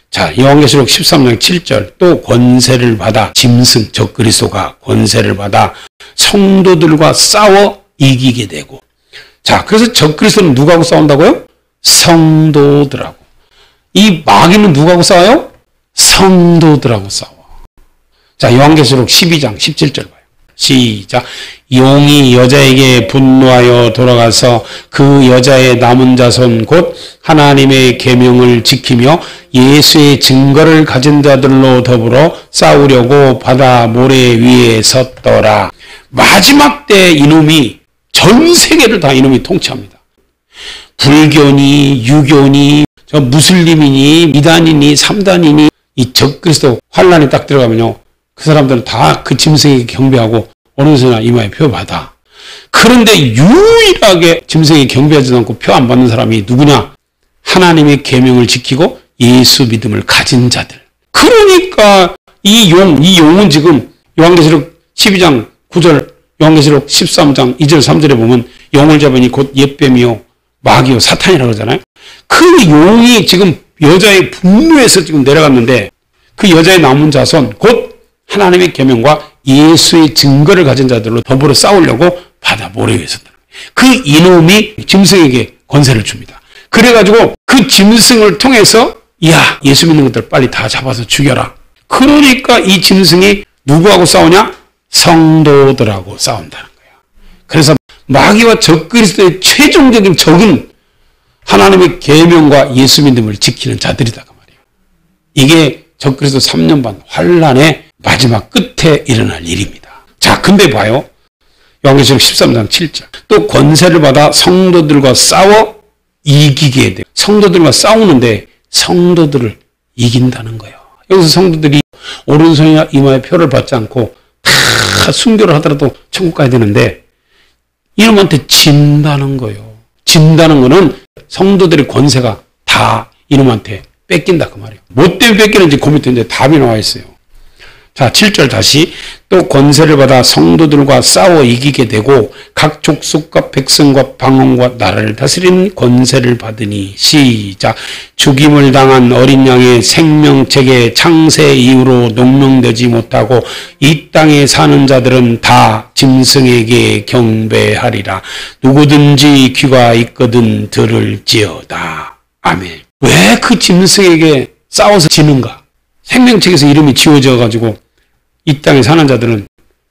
자, 요한계시록 13장 7절 또 권세를 받아 짐승 적그리스도가 권세를 받아 성도들과 싸워 이기게 되고 자, 그래서 적그리스도는 누구하고 싸운다고요? 성도들하고. 이 마귀는 누구하고 싸워요? 성도들하고 싸워. 자, 요한계시록 12장 17절 봐요. 시작. 용이 여자에게 분노하여 돌아가서 그 여자의 남은 자손 곧 하나님의 계명을 지키며 예수의 증거를 가진 자들로 더불어 싸우려고 바다 모래 위에 섰더라. 마지막 때 이놈이 전 세계를 다 이놈이 통치합니다. 불교니 유교니 저 무슬림이니 미단이니 삼단이니 이 적그리스도 환란에 딱 들어가면요. 그 사람들은 다 그 짐승에게 경배하고 오른손이나 이마에 표 받아. 그런데 유일하게 짐승에게 경배하지 않고 표 안 받는 사람이 누구냐? 하나님의 계명을 지키고 예수 믿음을 가진 자들. 그러니까 이 용은 지금 요한계시록 12장 9절, 요한계시록 13장 2절 3절에 보면 용을 잡으니 곧 옛뱀이요 마귀요 사탄이라고 그러잖아요. 그 용이 지금 여자의 분노에서 지금 내려갔는데 그 여자의 남은 자손 곧 하나님의 계명과 예수의 증거를 가진 자들로 더불어 싸우려고 바다 모래 위에 섰다. 그 이놈이 짐승에게 권세를 줍니다. 그래가지고 그 짐승을 통해서 야 예수 믿는 것들 빨리 다 잡아서 죽여라. 그러니까 이 짐승이 누구하고 싸우냐? 성도들하고 싸운다는 거예요. 그래서 마귀와 적그리스도의 최종적인 적은 하나님의 계명과 예수 믿음을 지키는 자들이다 그 말이에요. 이게 적그리스도 3년 반 환란의 마지막 끝에 일어날 일입니다. 자, 근데 봐요. 요한계시록 13장 7절. 또 권세를 받아 성도들과 싸워 이기게 돼. 성도들과 싸우는데 성도들을 이긴다는 거예요. 여기서 성도들이 오른손이나 이마에 표를 받지 않고 다 순교를 하더라도 천국 가야 되는데 이놈한테 진다는 거예요. 진다는 거는 성도들의 권세가 다 이놈한테 뺏긴다 그 말이에요. 뭐 때문에 뺏기는지 그 밑에 이제 답이 나와 있어요. 자, 7절 다시 또 권세를 받아 성도들과 싸워 이기게 되고 각 족속과 백성과 방언과 나라를 다스리는 권세를 받으니 시작. 죽임을 당한 어린 양의 생명책의 창세 이후로 농명되지 못하고 이 땅에 사는 자들은 다 짐승에게 경배하리라. 누구든지 귀가 있거든 들을지어다. 아멘. 왜 그 짐승에게 싸워서 지는가? 생명책에서 이름이 지워져 가지고 이 땅에 사는 자들은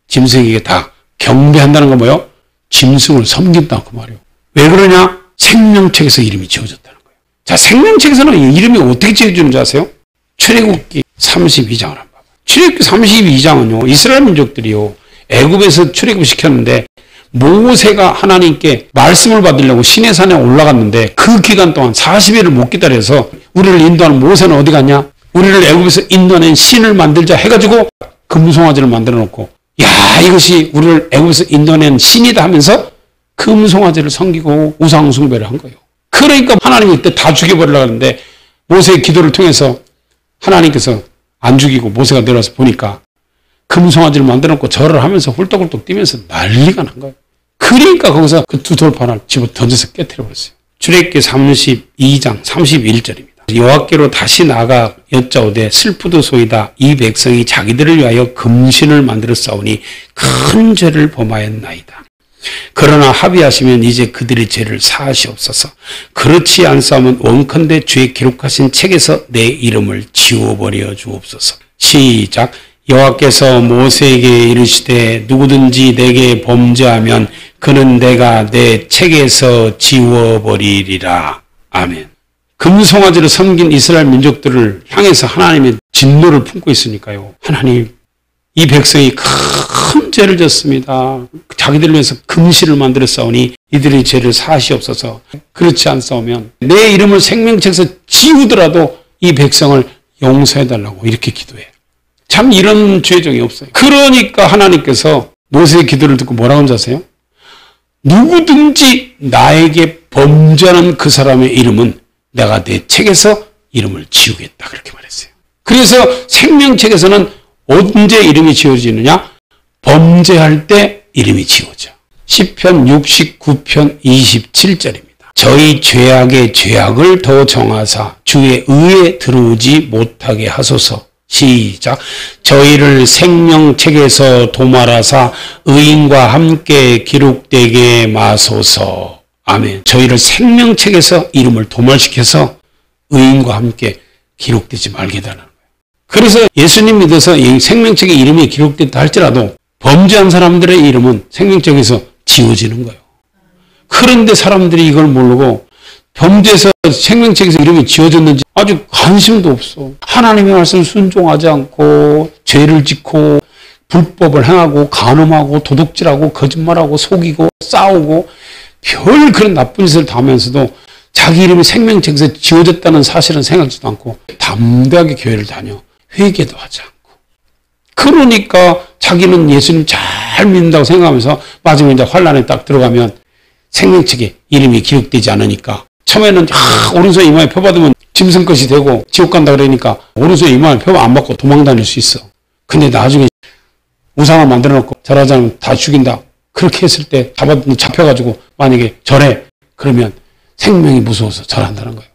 짐승에게 다 경배한다는 건 뭐예요? 짐승을 섬긴다고 그 말이에요. 왜 그러냐? 생명책에서 이름이 지워졌다는 거예요. 자, 생명책에서는 이름이 어떻게 지워지는지 아세요? 출애굽기 32장을 한번 봐봐요. 출애굽기 32장은요. 이스라엘 민족들이요. 애굽에서 출애굽 시켰는데 모세가 하나님께 말씀을 받으려고 시내산에 올라갔는데 그 기간 동안 40일을 못 기다려서 우리를 인도하는 모세는 어디 갔냐? 우리를 애굽에서 인도하는 신을 만들자 해가지고 금송아지를 만들어 놓고 야 이것이 우리를 애굽에서 인도하는 신이다 하면서 금송아지를 섬기고 우상 숭배를 한 거예요. 그러니까 하나님이 그때 다 죽여버리려고 하는데 모세의 기도를 통해서 하나님께서 안 죽이고 모세가 내려와서 보니까 금송아지를 만들어 놓고 절을 하면서 훌떡훌떡 뛰면서 난리가 난 거예요. 그러니까 거기서 그 두 돌판을 집어 던져서 깨뜨려 버렸어요. 출애굽기 32장 31절입니다. 여호와께로 다시 나가 여짜오되 슬프도소이다. 이 백성이 자기들을 위하여 금신을 만들어 싸우니 큰 죄를 범하였나이다. 그러나 합의하시면 이제 그들의 죄를 사하시옵소서. 그렇지 않사오면 원컨대 주의 기록하신 책에서 내 이름을 지워버려 주옵소서. 시작. 여호와께서 모세에게 이르시되 누구든지 내게 범죄하면 그는 내가 내 책에서 지워버리리라. 아멘. 금송아지를 섬긴 이스라엘 민족들을 향해서 하나님의 진노를 품고 있으니까요. 하나님, 이 백성이 큰 죄를 졌습니다. 자기들을 위해서 금신을 만들어 싸우니 이들의 죄를 사하시옵소서. 그렇지 않사오면 내 이름을 생명책에서 지우더라도 이 백성을 용서해달라고 이렇게 기도해요. 참 이런 죄정이 없어요. 그러니까 하나님께서 모세의 기도를 듣고 뭐라고 하는지 아세요? 누구든지 나에게 범죄하는 그 사람의 이름은 내가 내 책에서 이름을 지우겠다 그렇게 말했어요. 그래서 생명책에서는 언제 이름이 지워지느냐? 범죄할 때 이름이 지워져. 시편 69편 27절입니다. 저희 죄악의 죄악을 더 정하사 주의 의에 들어오지 못하게 하소서. 시작. 저희를 생명책에서 도말하사 의인과 함께 기록되게 마소서. 아멘. 저희를 생명책에서 이름을 도말시켜서 의인과 함께 기록되지 말게 해달라는 거예요. 그래서 예수님 믿어서 이 생명책에 이름이 기록됐다 할지라도 범죄한 사람들의 이름은 생명책에서 지워지는 거예요. 그런데 사람들이 이걸 모르고 범죄에서 생명책에서 이름이 지워졌는지 아주 관심도 없어. 하나님의 말씀 순종하지 않고 죄를 짓고 불법을 행하고 간음하고 도둑질하고 거짓말하고 속이고 싸우고 별 그런 나쁜 짓을 다 하면서도 자기 이름이 생명책에서 지워졌다는 사실은 생각지도 않고 담대하게 교회를 다녀. 회개도 하지 않고. 그러니까 자기는 예수님 잘 믿는다고 생각하면서 마지막에 이제 환란에 딱 들어가면 생명책에 이름이 기록되지 않으니까 처음에는 오른손에 이마에 표 받으면 짐승 것이 되고 지옥 간다 그러니까 오른손에 이마에 표 안 받고 도망 다닐 수 있어. 근데 나중에 우상을 만들어 놓고 절하지 않으면 다 죽인다. 그렇게 했을 때 잡혀가지고 만약에 절해. 그러면 생명이 무서워서 절한다는 거예요.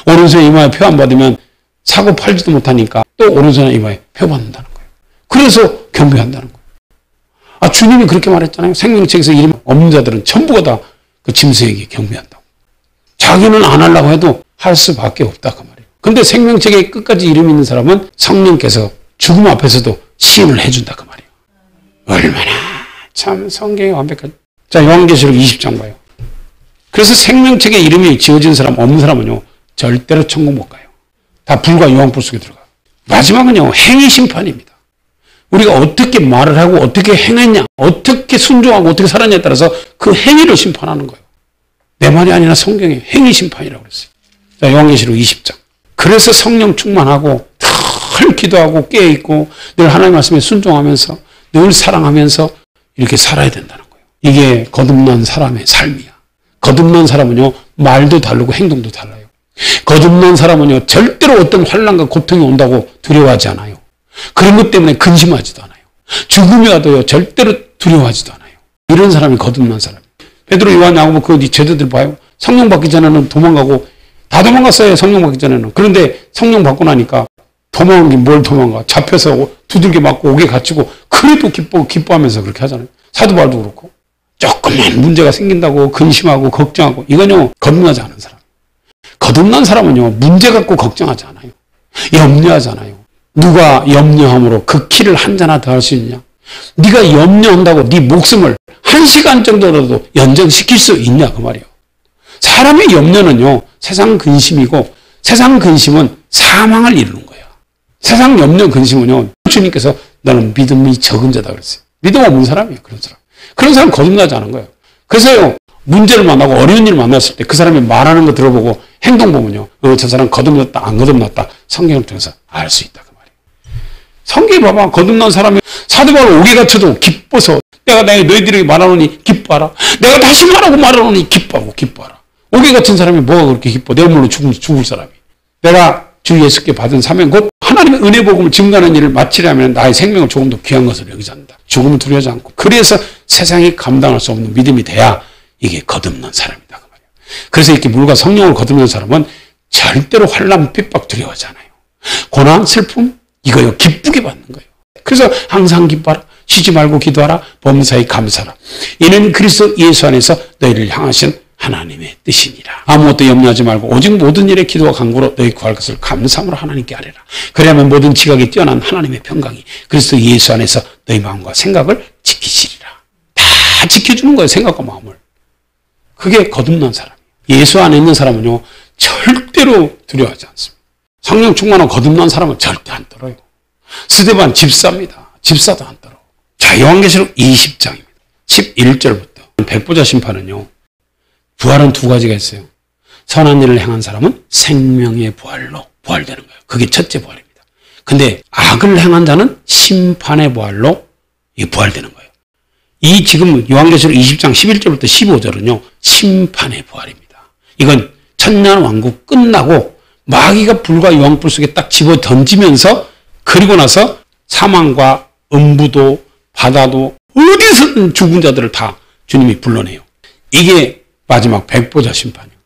오른손에 이마에 표 안 받으면 사고 팔지도 못하니까 또 오른손에 이마에 표 받는다는 거예요. 그래서 경배한다는 거예요. 아, 주님이 그렇게 말했잖아요. 생명책에서 이름 없는 자들은 전부가 다 그 짐승에게 경배한다고. 자기는 안 하려고 해도 할 수밖에 없다 그 말이에요. 근데 생명책에 끝까지 이름 있는 사람은 성령께서 죽음 앞에서도 시인을 해준다 그 말이에요. 얼마나 참 성경이 완벽한. 자, 요한계시록 20장 봐요. 그래서 생명책에 이름이 지어진 사람 없는 사람은요 절대로 천국 못 가요. 다 불과 유황불 속에 들어가요. 마지막은요 행위 심판입니다. 우리가 어떻게 말을 하고 어떻게 행했냐, 어떻게 순종하고 어떻게 살았냐에 따라서 그 행위를 심판하는 거예요. 내 말이 아니라 성경의 행위 심판이라고 그랬어요. 자, 요한계시록 20장. 그래서 성령 충만하고 늘 기도하고 깨어있고 늘 하나님 말씀에 순종하면서 늘 사랑하면서 이렇게 살아야 된다는 거예요. 이게 거듭난 사람의 삶이야. 거듭난 사람은요 말도 다르고 행동도 달라요. 거듭난 사람은요 절대로 어떤 환난과 고통이 온다고 두려워하지 않아요. 그런 것 때문에 근심하지도 않아요. 죽음이 와도요 절대로 두려워하지도 않아요. 이런 사람이 거듭난 사람이에요. 베드로, 요한, 야고보 그 제자들 봐요. 성령 받기 전에는 도망가고 다 도망갔어요. 성령 받기 전에는. 그런데 성령 받고 나니까 도망간 게 뭘 도망가. 잡혀서 두들겨 맞고 옥에 갇히고 그래도 기뻐하면서 그렇게 하잖아요. 사도 바울도 그렇고. 조금만 문제가 생긴다고 근심하고 걱정하고 이건요 거듭나지 않은 사람. 거듭난 사람은요 문제 갖고 걱정하지 않아요. 염려하지 않아요. 누가 염려함으로 그 키를 한 잔나 더 할 수 있느냐. 네가 염려한다고 네 목숨을 1시간 정도라도 연장시킬 수 있냐 그 말이에요. 사람의 염려는요 세상 근심이고 세상 근심은 사망을 이루는 거예요. 세상 염려 근심은요 주님께서 너는 믿음이 적은 자다 그랬어요. 믿음 없는 사람이에요. 그런 사람. 그런 사람 거듭나지 않은 거예요. 그래서요, 문제를 만나고 어려운 일을 만났을 때 그 사람이 말하는 거 들어보고 행동 보면요, 저 사람 거듭났다, 안 거듭났다, 성경을 통해서 알 수 있다. 그 말이에요. 성경에 봐봐, 거듭난 사람이 사도 바울 옥에 갇혀도 기뻐서 내가 너희들에게 말하노니 기뻐하라. 내가 다시 말하노니 기뻐하고 기뻐하라. 옥에 갇힌 사람이 뭐가 그렇게 기뻐? 내 몸으로 죽을 사람이. 내가 주 예수께 받은 사명 곧 하나님의 은혜 복음을 증거하는 일을 마치려면 나의 생명을 조금 더 귀한 것으로 여기지 않는다. 죽음을 두려워하지 않고. 그래서 세상이 감당할 수 없는 믿음이 돼야 이게 거듭난 사람이다. 그 말이에요. 그래서 이렇게 물과 성령을 거듭난 사람은 절대로 환난, 핍박 두려워하지 않아요. 고난, 슬픔 이거요 기쁘게 받는 거예요. 그래서 항상 기뻐하라. 쉬지 말고 기도하라. 범사에 감사하라. 이는 그리스도 예수 안에서 너희를 향하신 하나님의 뜻이니라. 아무것도 염려하지 말고 오직 모든 일에 기도와 간구로 너희 구할 것을 감사함으로 하나님께 아뢰라. 그래야만 모든 지각에 뛰어난 하나님의 평강이 그리스도 예수 안에서 너희 마음과 생각을 지키시리라. 다 지켜주는 거예요. 생각과 마음을. 그게 거듭난 사람이에요. 예수 안에 있는 사람은요 절대로 두려워하지 않습니다. 성령 충만한 거듭난 사람은 절대 안 떨어요. 스데반 집사입니다. 집사도 안 떨어. 자, 요한계시록 20장입니다. 11절부터 백보자 심판은요 부활은 두 가지가 있어요. 선한 일을 행한 사람은 생명의 부활로 부활되는 거예요. 그게 첫째 부활입니다. 근데 악을 행한 자는 심판의 부활로 부활되는 거예요. 이 지금 요한계시록 20장 11절부터 15절은요. 심판의 부활입니다. 이건 천년 왕국 끝나고 마귀가 불과 유황불 속에 딱 집어 던지면서 그리고 나서 사망과 음부도 바다도 어디서든 죽은 자들을 다 주님이 불러내요. 이게 마지막 백보자 심판이에요.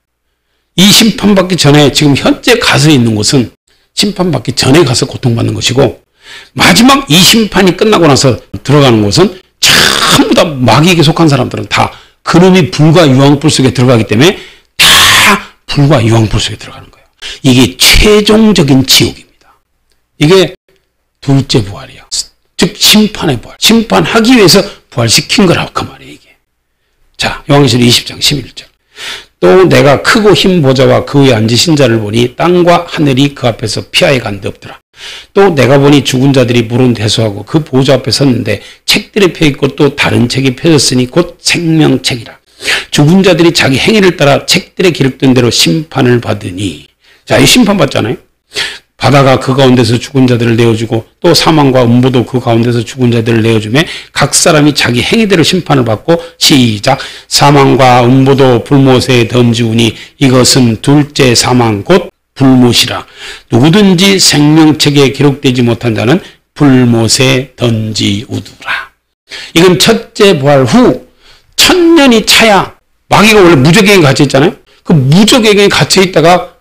이 심판받기 전에 지금 현재 가서 있는 곳은 심판받기 전에 가서 고통받는 것이고 마지막 이 심판이 끝나고 나서 들어가는 곳은 전부 다 마귀에게 속한 사람들은 다 그놈이 불과 유황불 속에 들어가기 때문에 다 불과 유황불 속에 들어가는 거예요. 이게 최종적인 지옥입니다. 이게 둘째 부활이야. 즉 심판의 부활. 심판하기 위해서 부활시킨 거라고 그 말이에요. 이게. 자, 요한계시록 20장 11절. 또 내가 크고 흰 보좌와 그 위에 앉으신 자를 보니 땅과 하늘이 그 앞에서 피하여 간 데 없더라. 또 내가 보니 죽은 자들이 물은 대수하고 그 보좌 앞에 섰는데 책들이 펴있고 또 다른 책이 펴졌으니 곧 생명책이라. 죽은 자들이 자기 행위를 따라 책들에 기록된 대로 심판을 받으니. 자, 이 심판 받잖아요. 바다가 그 가운데서 죽은 자들을 내어주고 또 사망과 음부도 그 가운데서 죽은 자들을 내어주매 각 사람이 자기 행위대로 심판을 받고 시작. 사망과 음부도 불못에 던지우니 이것은 둘째 사망 곧 불못이라. 누구든지 생명책에 기록되지 못한 자는 불못에 던지우두라. 이건 첫째 부활 후 1000년이 차야 마귀가 원래 무적에게 갇혀 있잖아요. 그 무적에게 갇혀 있다가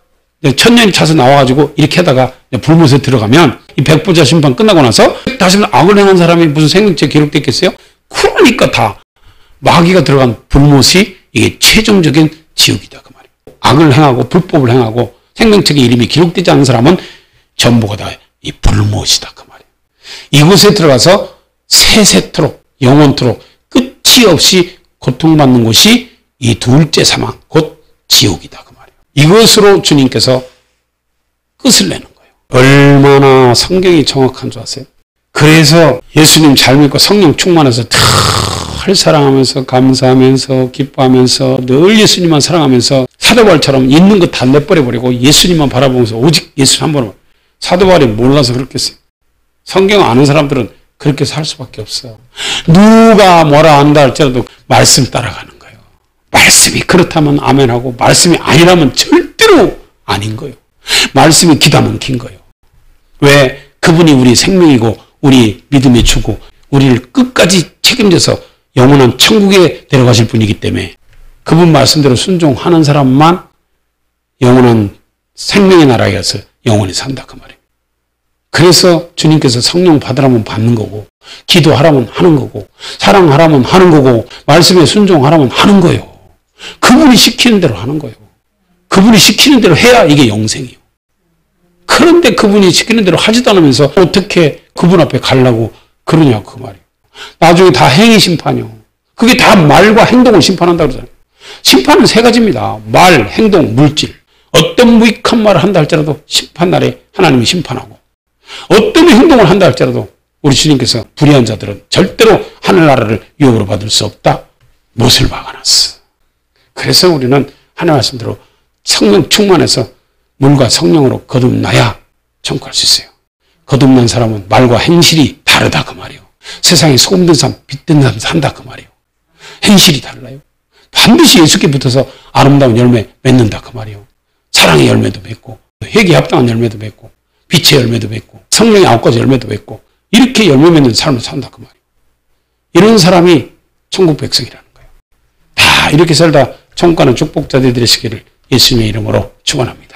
1000년이 차서 나와가지고 이렇게 하다가 불못에 들어가면 이 백보자 심판 끝나고 나서 다시 악을 행한 사람이 무슨 생명책에 기록됐겠어요? 그러니까 다 마귀가 들어간 불못이 이게 최종적인 지옥이다 그 말이에요. 악을 행하고 불법을 행하고 생명책에 이름이 기록되지 않은 사람은 전부가 다 이 불못이다 그 말이에요. 이곳에 들어가서 세세토록 영원토록 끝이 없이 고통받는 곳이 이 둘째 사망 곧 지옥이다 그 말이에요. 이것으로 주님께서 끝을 내는 거예요. 얼마나 성경이 정확한 줄 아세요? 그래서 예수님 잘 믿고 성령 충만해서 늘 사랑하면서 감사하면서 기뻐하면서 늘 예수님만 사랑하면서 사도 바울처럼 있는 거 다 내버려버리고 예수님만 바라보면서 오직 예수 한 번만. 사도 바울이 몰라서 그렇겠어요. 성경 아는 사람들은 그렇게 살 수밖에 없어요. 누가 뭐라 한다 할지라도 말씀 따라가는 거예요. 말씀이 그렇다면 아멘하고 말씀이 아니라면 절대로 아닌 거예요. 말씀이 기다면 긴 거예요. 왜? 그분이 우리 생명이고 우리 믿음의 주고 우리를 끝까지 책임져서 영원한 천국에 데려가실 분이기 때문에 그분 말씀대로 순종하는 사람만 영원한 생명의 나라에 가서 영원히 산다 그 말이에요. 그래서 주님께서 성령 받으라면 받는 거고 기도하라면 하는 거고 사랑하라면 하는 거고 말씀에 순종하라면 하는 거예요. 그분이 시키는 대로 하는 거예요. 그분이 시키는 대로 해야 이게 영생이에요. 그런데 그분이 시키는 대로 하지도 않으면서 어떻게 그분 앞에 가려고 그러냐고 그 말이에요. 나중에 다 행위 심판이요. 그게 다 말과 행동을 심판한다고 그러잖아요. 심판은 세 가지입니다. 말, 행동, 물질. 어떤 무익한 말을 한다 할지라도 심판날에 하나님이 심판하고 어떤 행동을 한다 할지라도 우리 주님께서 불의한 자들은 절대로 하늘나라를 유업으로 받을 수 없다. 못을 박아놨어. 그래서 우리는 하나님 말씀대로 성령 충만해서 물과 성령으로 거듭나야 천국할 수 있어요. 거듭난 사람은 말과 행실이 다르다 그 말이에요. 세상에 소금된 사람, 빛된 사람 산다 그 말이에요. 행실이 달라요. 반드시 예수께 붙어서 아름다운 열매 맺는다 그 말이에요. 사랑의 열매도 맺고 회개에 합당한 열매도 맺고 빛의 열매도 맺고 성령의 9가지 열매도 맺고 이렇게 열매 맺는 삶을 산다 그 말이에요. 이런 사람이 천국 백성이라는 거예요. 다 이렇게 살다 천국 가는 축복자들이 되시기를 예수님의 이름으로 축원합니다.